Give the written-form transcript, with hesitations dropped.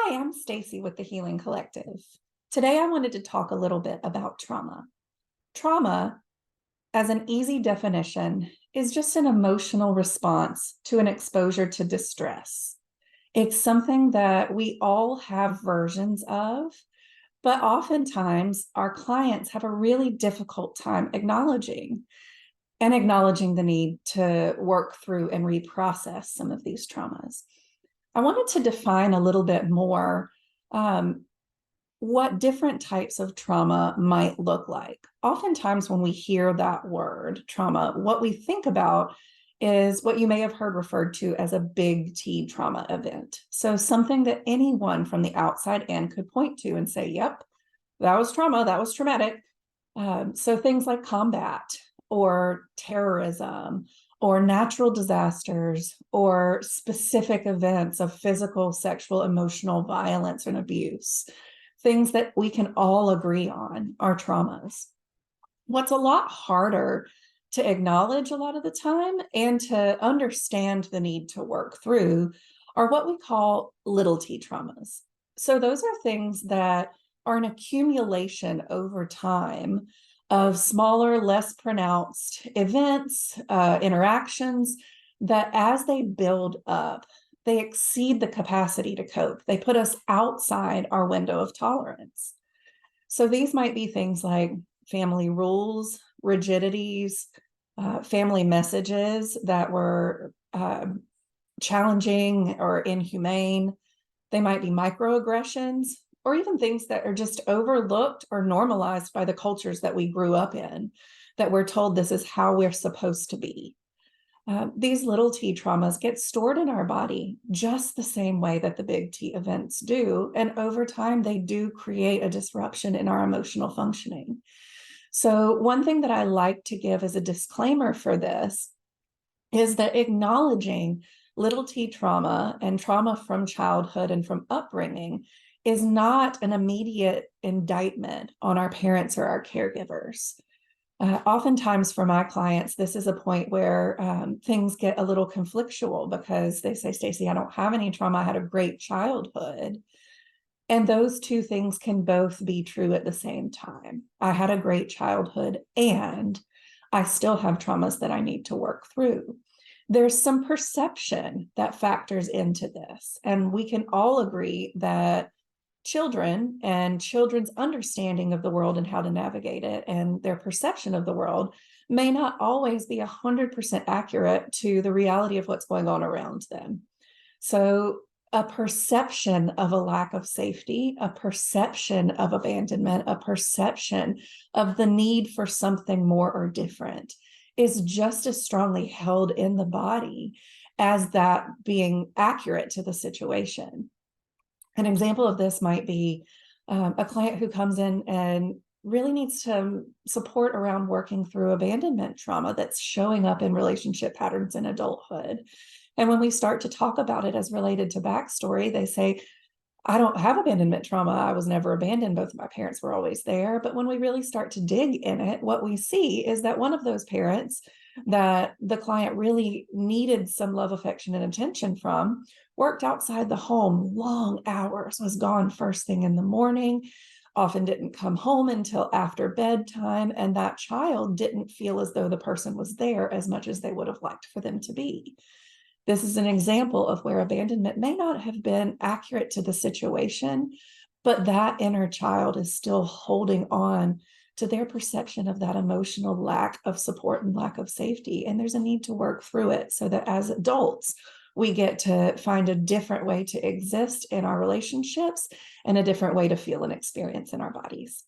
Hi, I'm Stacey with the Healing Collective. Today I wanted to talk a little bit about trauma. Trauma, as an easy definition, is just an emotional response to an exposure to distress. It's something that we all have versions of, but oftentimes our clients have a really difficult time acknowledging the need to work through and reprocess some of these traumas. I wanted to define a little bit more what different types of trauma might look like. Oftentimes, when we hear that word trauma, what we think about is what you may have heard referred to as a big T trauma event. So, something that anyone from the outside in could point to and say, yep, that was trauma, that was traumatic. So, things like combat or terrorism or natural disasters or specific events of physical, sexual, emotional violence and abuse, things that we can all agree on are traumas. What's a lot harder to acknowledge a lot of the time and to understand the need to work through are what we call little t traumas. So those are things that are an accumulation over time of smaller, less pronounced events, interactions that as they build up, they exceed the capacity to cope. They put us outside our window of tolerance. So these might be things like family rules, rigidities, family messages that were challenging or inhumane. They might be microaggressions, or even things that are just overlooked or normalized by the cultures that we grew up in, that we're told this is how we're supposed to be. These little t traumas get stored in our body just the same way that the big T events do. And over time, they do create a disruption in our emotional functioning. So one thing that I like to give as a disclaimer for this is that acknowledging little t trauma and trauma from childhood and from upbringing is not an immediate indictment on our parents or our caregivers. Oftentimes for my clients, this is a point where things get a little conflictual because they say, Stacey, I don't have any trauma. I had a great childhood. And those two things can both be true at the same time. I had a great childhood and I still have traumas that I need to work through. There's some perception that factors into this. And we can all agree that children and children's understanding of the world and how to navigate it and their perception of the world may not always be 100% accurate to the reality of what's going on around them. So a perception of a lack of safety, a perception of abandonment, a perception of the need for something more or different is just as strongly held in the body as that being accurate to the situation. An example of this might be a client who comes in and really needs to support around working through abandonment trauma that's showing up in relationship patterns in adulthood. And when we start to talk about it as related to backstory, they say, I don't have abandonment trauma. I was never abandoned. Both of my parents were always there. But when we really start to dig in it, what we see is that one of those parents that the client really needed some love, affection, and attention from worked outside the home long hours, was gone first thing in the morning, often didn't come home until after bedtime. And that child didn't feel as though the person was there as much as they would have liked for them to be. This is an example of where abandonment may not have been accurate to the situation, but that inner child is still holding on to their perception of that emotional lack of support and lack of safety. And there's a need to work through it so that as adults, we get to find a different way to exist in our relationships and a different way to feel and experience in our bodies.